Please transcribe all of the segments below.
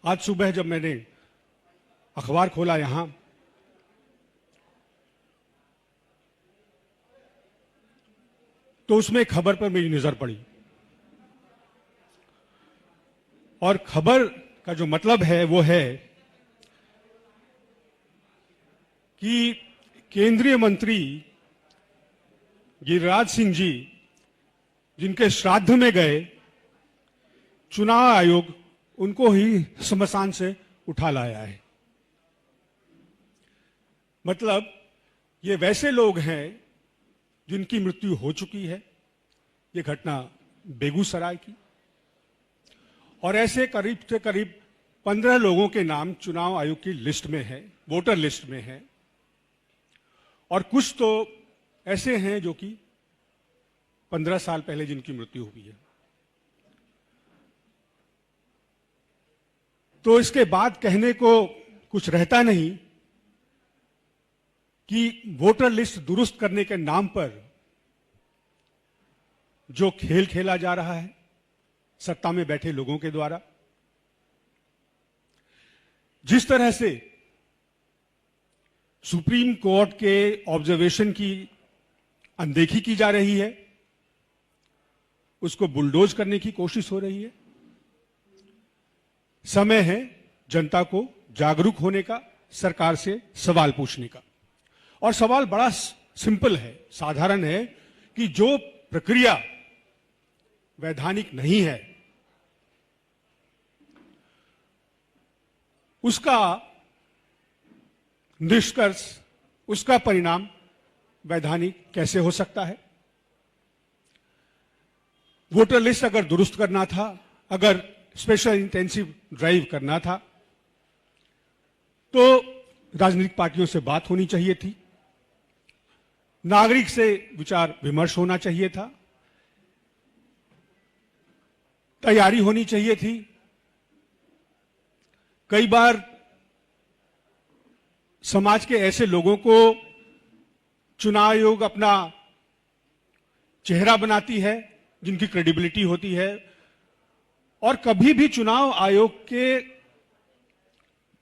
आज सुबह जब मैंने अखबार खोला यहां, तो उसमें खबर पर मेरी नजर पड़ी और खबर का जो मतलब है वो है कि केंद्रीय मंत्री गिरिराज सिंह जी, जिनके श्राद्ध में गए, चुनाव आयोग उनको ही श्मशान से उठा लाया है। मतलब ये वैसे लोग हैं जिनकी मृत्यु हो चुकी है। ये घटना बेगूसराय की, और ऐसे करीब से करीब 15 लोगों के नाम चुनाव आयोग की लिस्ट में है, वोटर लिस्ट में है, और कुछ तो ऐसे हैं जो कि 15 साल पहले जिनकी मृत्यु हुई है। तो इसके बाद कहने को कुछ रहता नहीं कि वोटर लिस्ट दुरुस्त करने के नाम पर जो खेल खेला जा रहा है सत्ता में बैठे लोगों के द्वारा, जिस तरह से सुप्रीम कोर्ट के ऑब्जर्वेशन की अनदेखी की जा रही है, उसको बुलडोज करने की कोशिश हो रही है। समय है जनता को जागरूक होने का, सरकार से सवाल पूछने का। और सवाल बड़ा सिंपल है, साधारण है कि जो प्रक्रिया वैधानिक नहीं है उसका निष्कर्ष, उसका परिणाम वैधानिक कैसे हो सकता है। वोटर लिस्ट अगर दुरुस्त करना था, अगर स्पेशल इंटेंसिव ड्राइव करना था, तो राजनीतिक पार्टियों से बात होनी चाहिए थी, नागरिक से विचार विमर्श होना चाहिए था, तैयारी होनी चाहिए थी। कई बार समाज के ऐसे लोगों को चुनाव आयोग अपना चेहरा बनाती है जिनकी क्रेडिबिलिटी होती है, और कभी भी चुनाव आयोग के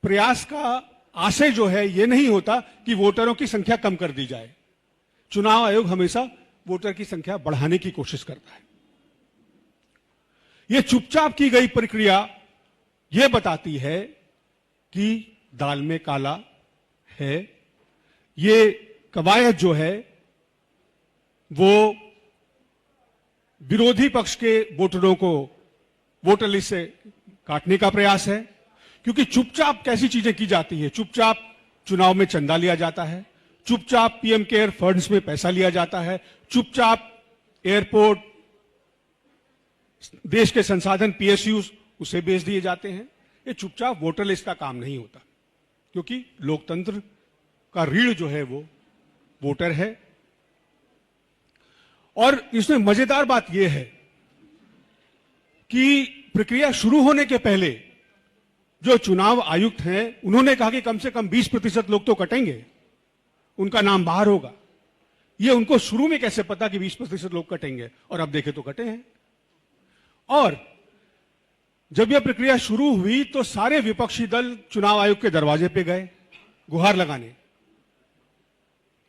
प्रयास का आशय जो है यह नहीं होता कि वोटरों की संख्या कम कर दी जाए। चुनाव आयोग हमेशा वोटर की संख्या बढ़ाने की कोशिश करता है। यह चुपचाप की गई प्रक्रिया यह बताती है कि दाल में काला है। ये कवायद जो है वो विरोधी पक्ष के वोटरों को वोटर लिस्ट से काटने का प्रयास है, क्योंकि चुपचाप कैसी चीजें की जाती है। चुपचाप चुनाव में चंदा लिया जाता है, चुपचाप पीएम केयर फंड्स में पैसा लिया जाता है, चुपचाप एयरपोर्ट, देश के संसाधन पीएसयूज उसे बेच दिए जाते हैं। ये चुपचाप वोटर लिस्ट का काम नहीं होता, क्योंकि लोकतंत्र का रीढ़ जो है वो वोटर है। और इसमें मजेदार बात यह है कि प्रक्रिया शुरू होने के पहले जो चुनाव आयुक्त हैं उन्होंने कहा कि कम से कम 20% लोग तो कटेंगे, उनका नाम बाहर होगा। यह उनको शुरू में कैसे पता कि 20% लोग कटेंगे, और अब देखे तो कटे हैं। और जब यह प्रक्रिया शुरू हुई तो सारे विपक्षी दल चुनाव आयोग के दरवाजे पे गए गुहार लगाने।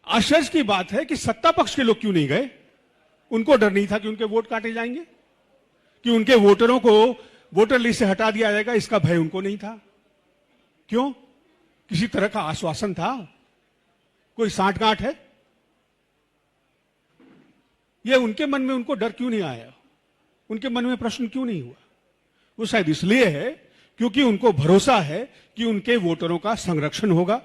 आश्चर्य की बात है कि सत्ता पक्ष के लोग क्यों नहीं गए? उनको डर नहीं था कि उनके वोट काटे जाएंगे, कि उनके वोटरों को वोटर लिस्ट से हटा दिया जाएगा, इसका भय उनको नहीं था। क्यों? किसी तरह का आश्वासन था? कोई सांठगांठ है? यह उनके मन में, उनको डर क्यों नहीं आया? उनके मन में प्रश्न क्यों नहीं हुआ? वो शायद इसलिए है क्योंकि उनको भरोसा है कि उनके वोटरों का संरक्षण होगा,